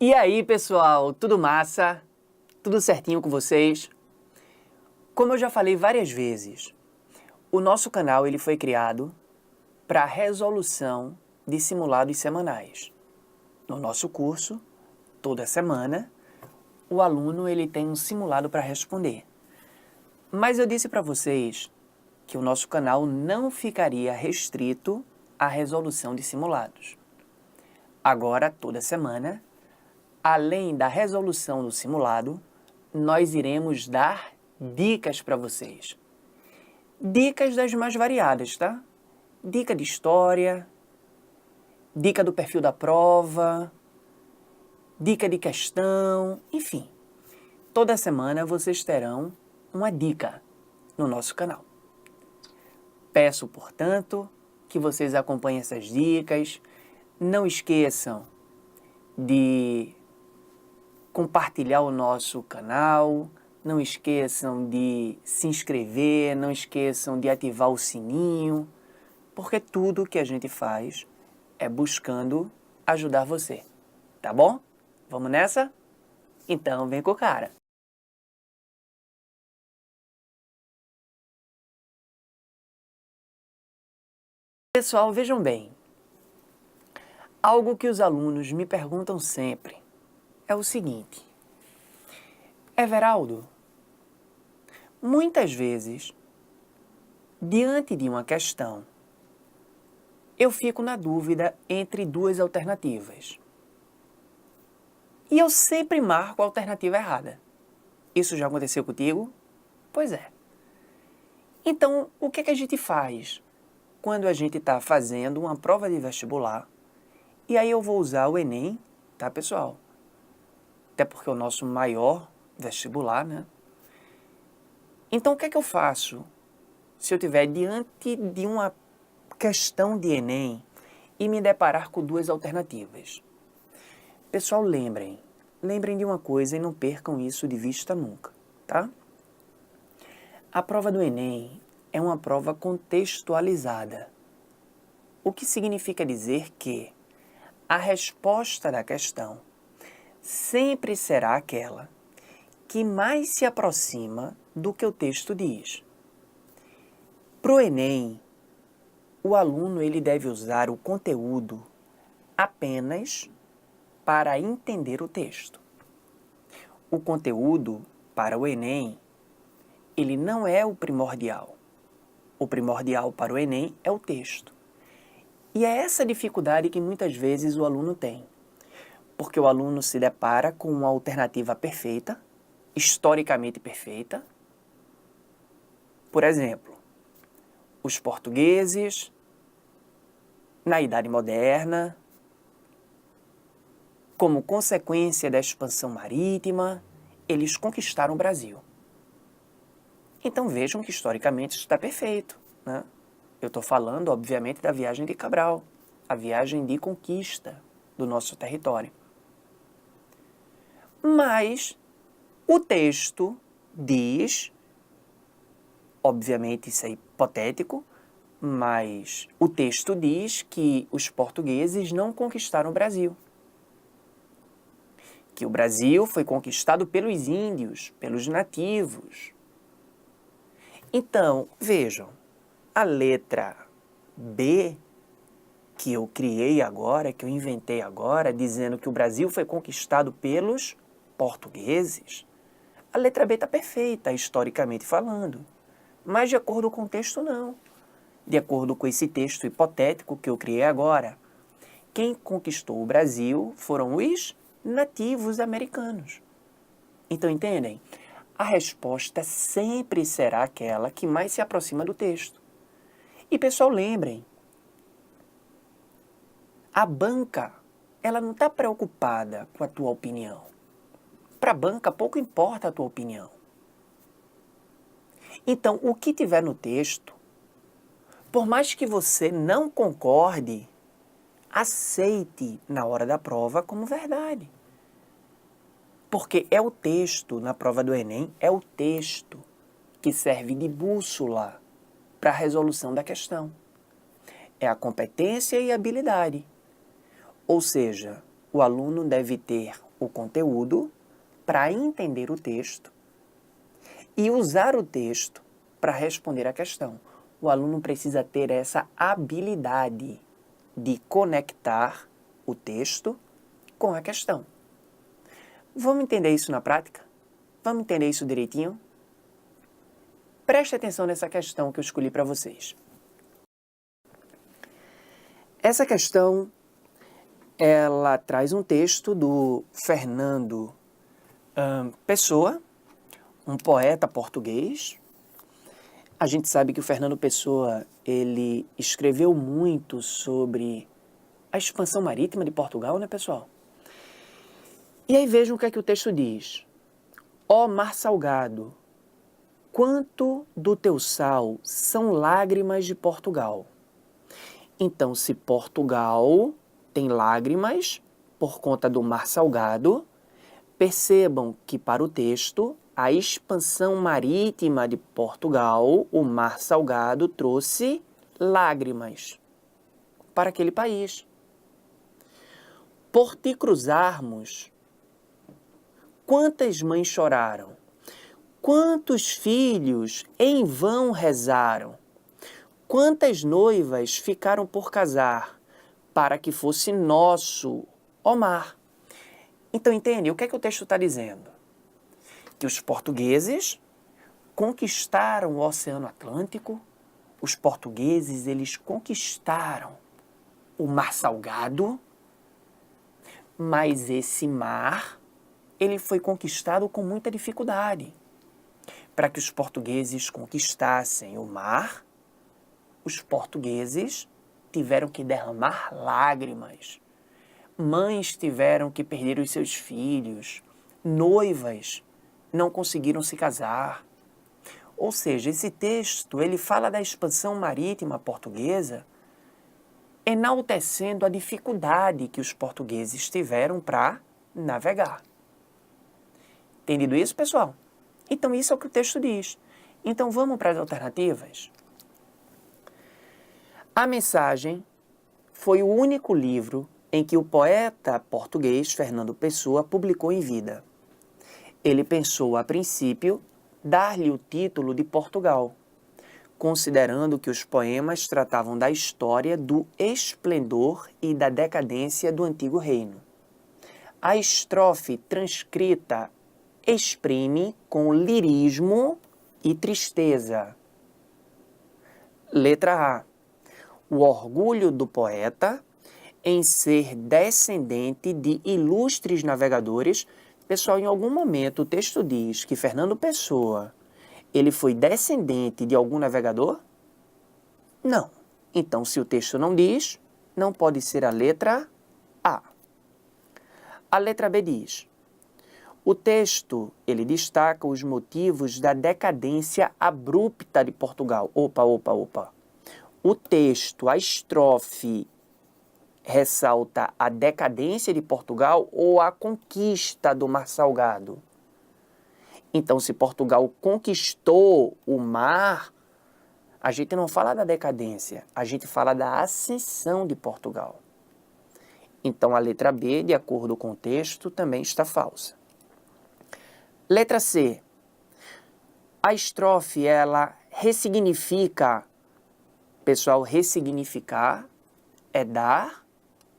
E aí, pessoal, tudo massa? Tudo certinho com vocês? Como eu já falei várias vezes, o nosso canal ele foi criado para resolução de simulados semanais. No nosso curso, toda semana, o aluno ele tem um simulado para responder. Mas eu disse para vocês que o nosso canal não ficaria restrito à resolução de simulados. Agora, toda semana, além da resolução do simulado, nós iremos dar dicas para vocês. Dicas das mais variadas, tá? Dica de história, dica do perfil da prova, dica de questão, enfim. Toda semana vocês terão uma dica no nosso canal. Peço, portanto, que vocês acompanhem essas dicas. Não esqueçam de compartilhar o nosso canal, não esqueçam de se inscrever, não esqueçam de ativar o sininho, porque tudo que a gente faz é buscando ajudar você, tá bom? Vamos nessa? Então vem com o cara! Pessoal, vejam bem, algo que os alunos me perguntam sempre é o seguinte: Everaldo, muitas vezes, diante de uma questão, eu fico na dúvida entre duas alternativas. E eu sempre marco a alternativa errada. Isso já aconteceu contigo? Pois é. Então, o que é que a gente faz quando a gente está fazendo uma prova de vestibular? E aí eu vou usar o Enem, tá, pessoal? Até porque é o nosso maior vestibular, né? Então, o que é que eu faço se eu estiver diante de uma questão de Enem e me deparar com duas alternativas? Pessoal, lembrem de uma coisa e não percam isso de vista nunca, tá? A prova do Enem é uma prova contextualizada, o que significa dizer que a resposta da questão sempre será aquela que mais se aproxima do que o texto diz. Para o Enem, o aluno ele deve usar o conteúdo apenas para entender o texto. O conteúdo para o Enem, ele não é o primordial. O primordial para o Enem é o texto. E é essa dificuldade que muitas vezes o aluno tem. Porque o aluno se depara com uma alternativa perfeita, historicamente perfeita. Por exemplo, os portugueses, na Idade Moderna, como consequência da expansão marítima, eles conquistaram o Brasil. Então vejam que historicamente isso está perfeito, né? Eu estou falando, obviamente, da viagem de Cabral, a viagem de conquista do nosso território. Mas o texto diz, obviamente isso é hipotético, mas o texto diz que os portugueses não conquistaram o Brasil. Que o Brasil foi conquistado pelos índios, pelos nativos. Então, vejam, a letra B que eu criei agora, que eu inventei agora, dizendo que o Brasil foi conquistado pelos portugueses, a letra B está perfeita, historicamente falando. Mas de acordo com o texto, não. De acordo com esse texto hipotético que eu criei agora, quem conquistou o Brasil foram os nativos americanos. Então, entendem? A resposta sempre será aquela que mais se aproxima do texto. E, pessoal, lembrem, a banca, ela não está preocupada com a tua opinião. Para a banca, pouco importa a tua opinião. Então, o que tiver no texto, por mais que você não concorde, aceite na hora da prova como verdade. Porque é o texto, na prova do Enem, é o texto que serve de bússola para a resolução da questão. É a competência e a habilidade. Ou seja, o aluno deve ter o conteúdo para entender o texto e usar o texto para responder a questão. O aluno precisa ter essa habilidade de conectar o texto com a questão. Vamos entender isso na prática? Vamos entender isso direitinho? Preste atenção nessa questão que eu escolhi para vocês. Essa questão, ela traz um texto do Fernando Pessoa, um poeta português. A gente sabe que o Fernando Pessoa, ele escreveu muito sobre a expansão marítima de Portugal, né, pessoal? E aí vejam o que é que o texto diz. Ó mar salgado, quanto do teu sal são lágrimas de Portugal. Então, se Portugal tem lágrimas por conta do mar salgado, percebam que para o texto, a expansão marítima de Portugal, o mar salgado, trouxe lágrimas para aquele país. Por te cruzarmos, quantas mães choraram? Quantos filhos em vão rezaram? Quantas noivas ficaram por casar para que fosse nosso, ó mar? Então, entende? O que é que o texto está dizendo? Que os portugueses conquistaram o Oceano Atlântico, os portugueses, eles conquistaram o Mar Salgado, mas esse mar, ele foi conquistado com muita dificuldade. Para que os portugueses conquistassem o mar, os portugueses tiveram que derramar lágrimas. Mães tiveram que perder os seus filhos. Noivas não conseguiram se casar. Ou seja, esse texto, ele fala da expansão marítima portuguesa, enaltecendo a dificuldade que os portugueses tiveram para navegar. Entendido isso, pessoal? Então, isso é o que o texto diz. Então, vamos para as alternativas? A Mensagem foi o único livro em que o poeta português Fernando Pessoa publicou em vida. Ele pensou, a princípio, dar-lhe o título de Portugal, considerando que os poemas tratavam da história do esplendor e da decadência do antigo reino. A estrofe transcrita exprime com lirismo e tristeza. Letra A. O orgulho do poeta em ser descendente de ilustres navegadores. Pessoal, em algum momento o texto diz que Fernando Pessoa, ele foi descendente de algum navegador? Não. Então, se o texto não diz, não pode ser a letra A. A letra B diz: o texto, ele destaca os motivos da decadência abrupta de Portugal. Opa. O texto, a estrofe, ressalta a decadência de Portugal ou a conquista do Mar Salgado? Então, se Portugal conquistou o mar, a gente não fala da decadência, a gente fala da ascensão de Portugal. Então, a letra B, de acordo com o texto, também está falsa. Letra C. A estrofe, ela ressignifica. Pessoal, ressignificar é dar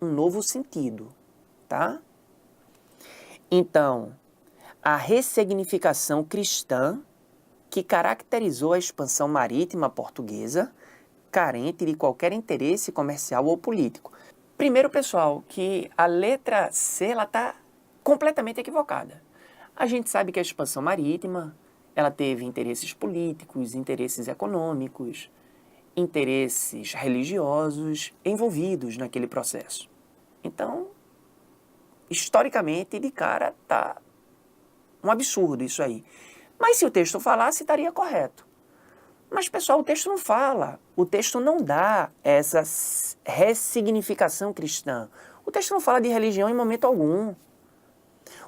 um novo sentido, tá? Então, a ressignificação cristã que caracterizou a expansão marítima portuguesa, carente de qualquer interesse comercial ou político. Primeiro, pessoal, que a letra C está completamente equivocada. A gente sabe que a expansão marítima, ela teve interesses políticos, interesses econômicos, interesses religiosos envolvidos naquele processo. Então, historicamente, de cara, tá um absurdo isso aí. Mas se o texto falasse, estaria correto. Mas, pessoal, o texto não fala. O texto não dá essa ressignificação cristã. O texto não fala de religião em momento algum.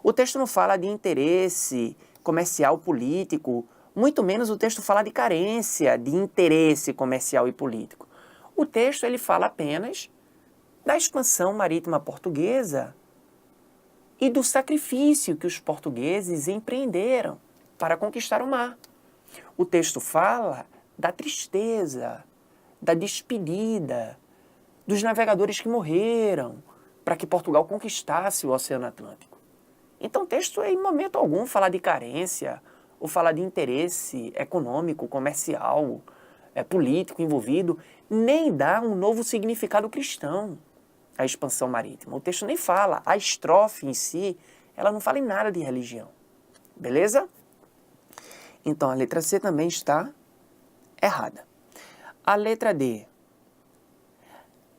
O texto não fala de interesse comercial, político. Muito menos o texto fala de carência de interesse comercial e político. O texto, ele fala apenas da expansão marítima portuguesa e do sacrifício que os portugueses empreenderam para conquistar o mar. O texto fala da tristeza, da despedida, dos navegadores que morreram para que Portugal conquistasse o Oceano Atlântico. Então o texto, em momento algum, fala de carência ou fala de interesse econômico, comercial, político envolvido, nem dá um novo significado cristão à expansão marítima. O texto nem fala, a estrofe em si, ela não fala em nada de religião. Beleza? Então a letra C também está errada. A letra D.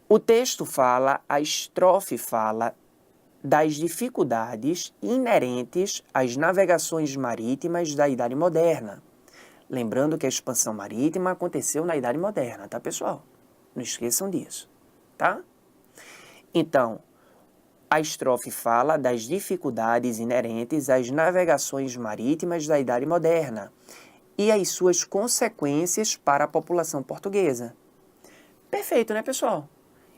O texto fala, a estrofe fala das dificuldades inerentes às navegações marítimas da Idade Moderna. Lembrando que a expansão marítima aconteceu na Idade Moderna, tá, pessoal? Não esqueçam disso, tá? Então, a estrofe fala das dificuldades inerentes às navegações marítimas da Idade Moderna e as suas consequências para a população portuguesa. Perfeito, né, pessoal?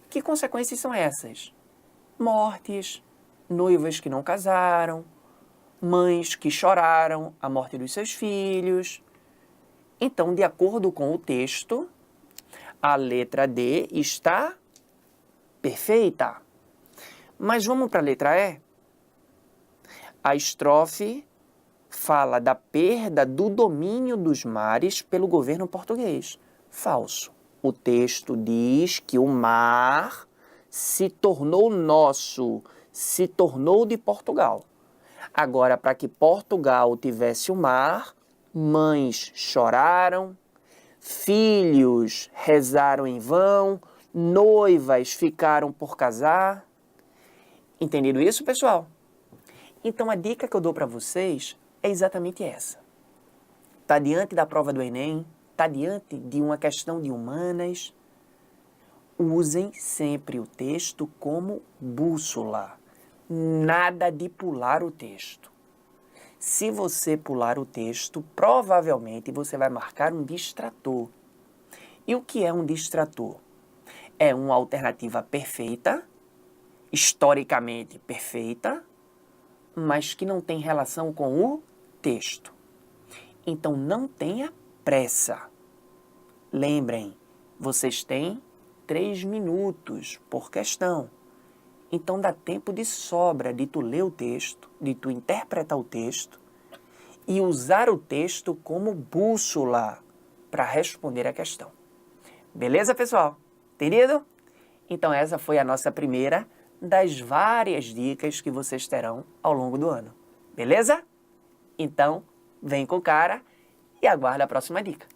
Que consequências são essas? Mortes, noivas que não casaram, mães que choraram a morte dos seus filhos. Então, de acordo com o texto, a letra D está perfeita. Mas vamos para a letra E? A estrofe fala da perda do domínio dos mares pelo governo português. Falso. O texto diz que o mar se tornou nosso, se tornou de Portugal. Agora, para que Portugal tivesse o mar, mães choraram, filhos rezaram em vão, noivas ficaram por casar. Entendido isso, pessoal? Então, a dica que eu dou para vocês é exatamente essa. Está diante da prova do Enem, está diante de uma questão de humanas, usem sempre o texto como bússola. Nada de pular o texto. Se você pular o texto, provavelmente você vai marcar um distrator. E o que é um distrator? É uma alternativa perfeita, historicamente perfeita, mas que não tem relação com o texto. Então não tenha pressa. Lembrem, vocês têm 3 minutos por questão. Então dá tempo de sobra de tu ler o texto, de tu interpretar o texto e usar o texto como bússola para responder a questão. Beleza, pessoal? Entendido? Então essa foi a nossa primeira das várias dicas que vocês terão ao longo do ano. Beleza? Então, vem com cara e aguarda a próxima dica.